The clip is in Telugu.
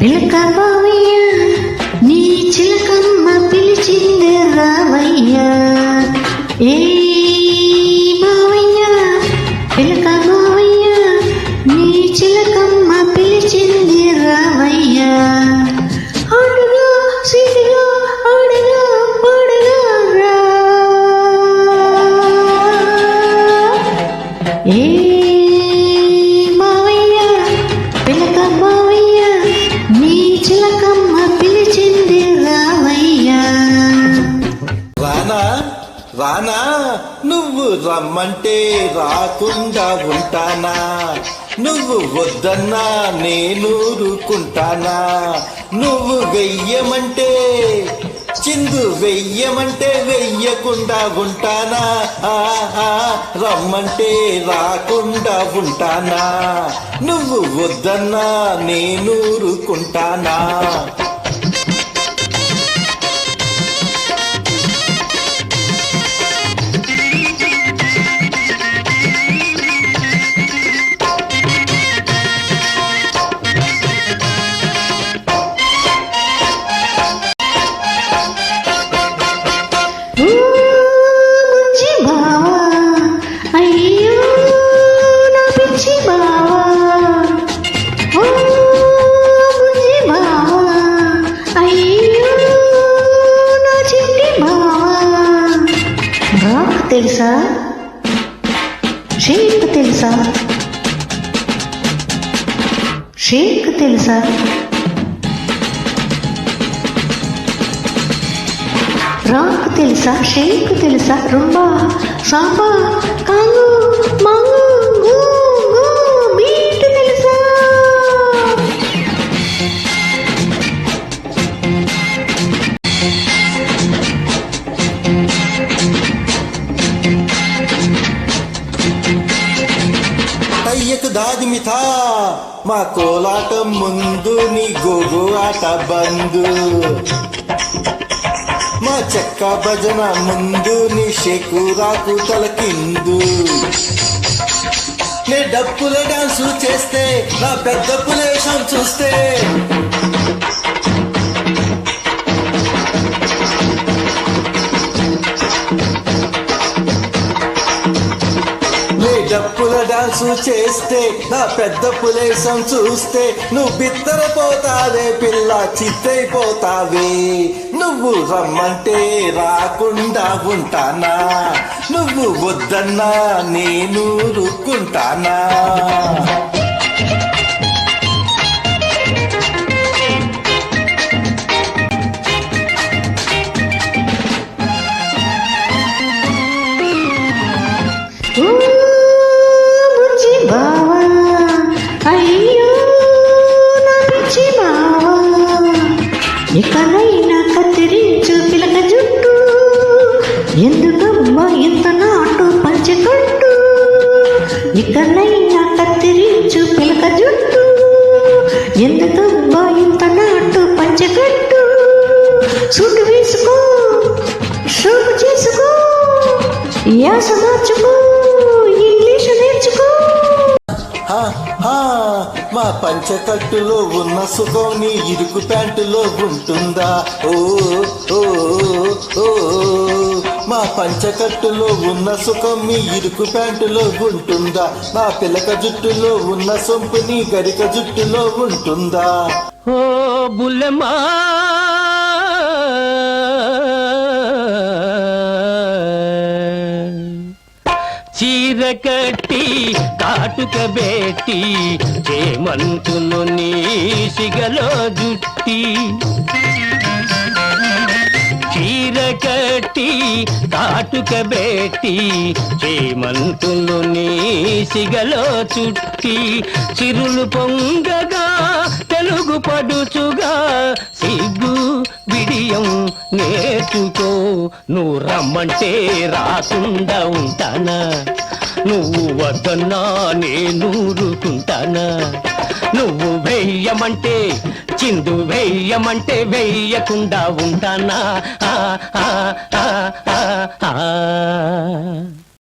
పిలక బావయ్య నీ చిలకమ్మ పిలిచింది రావయ్య. ఏ బావయ్య పిలక బావయ్య నీ చిలకమ్మ పిలిచింది రావయ్య. ఆడుగా సిడిగా ఆడుగా పాడుగా రా. ఏ బావయ్య పిలక బావయ్య నీ చిలకమ్మ పిలిచింది రావయ్యా. రానా రానా నువ్వు రమ్మంటే రాకుండా ఉంటానా? నువ్వు వద్దన్నా నేనూరుకుంటానా? నువ్వు వెయ్యమంటే చిందు వెయ్యమంటే వెయ్యకుండా ఉంటానా? రమ్మంటే రాకుండా ఉంటానా? నువ్వు వద్దన్నా నేనూరుకుంటానా? తెలుసా షేక్ తెలుసా? షేక్ తెలుసా? రాక్ తెలుసా? షేక్ తెలుసా? రుంబా సాంబా కాంగు మాంగు గూ గూ బీట్ తెలుసా? అయ్యకు దాది మిథా మా కోలాటం ముందు నీ గోగు ఆట బందు. మా చెక్క భజన ముందు నీ షేకు రాకు తలకిందు. నే డప్పుల డాన్సు చేస్తే నా పెద్ద పులేషం చూస్తే డప్పుల డాన్సు చేస్తే నా పెద్ద పులేసం చూస్తే నువ్వు బిత్తరపోతావే పిల్ల చిత్తైపోతావే. నువ్వు రమ్మంటే రాకుండా ఉంటానా? నువ్వు వద్దన్నా నేనూరుకుంటానా? ఇకనైనా కత్తిరించు పిలక జుట్టు, ఎందుకమ్మా ఇంత నాటు పంచకట్టు. ఇకనైనా కత్తిరించు పిలక జుట్టు, ఎందుకమ్మా ఇంత నాటు పంచకట్టు. సూటు వేసుకో షోకు చేసుకో, యాస మార్చుకో, ఇంగ్లీషు నేర్చుకో. మా పంచకట్టులో ఉన్న సుఖం నీ ఇరుకు ప్యాంటులో ఉంటుందా? ఓ ఓ ఓ మా పంచకట్టులో ఉన్న సుఖం నీ ఇరుకు ప్యాంటులో ఉంటుందా? నా పిలక జుట్టులో ఉన్న సొంపు నీ గరిక జుట్టులో ఉంటుందా? ఓ బుల్లెమ్మా చీర కట్టి కాటుక బెట్టి చేమంతును నీ సిగలో జుట్టి. చీర కట్టి కాటుక బెట్టి చేమంతును నీ సిగలో చుట్టి. చిరులు పొంగగా తెలుగు పడుచుగా సిగ్గు బిడియం నేర్చుకో. నువ్వు రమ్మంటే రాకుండా ఉంటానా? నువ్వు వద్దన్నా నేనూరుకుంటానా? నువ్వు వెయ్యమంటే చిందు వెయ్యమంటే వెయ్యకుండా ఉంటానా ఆ, ఆ, ఆ, ఆ, ఆ.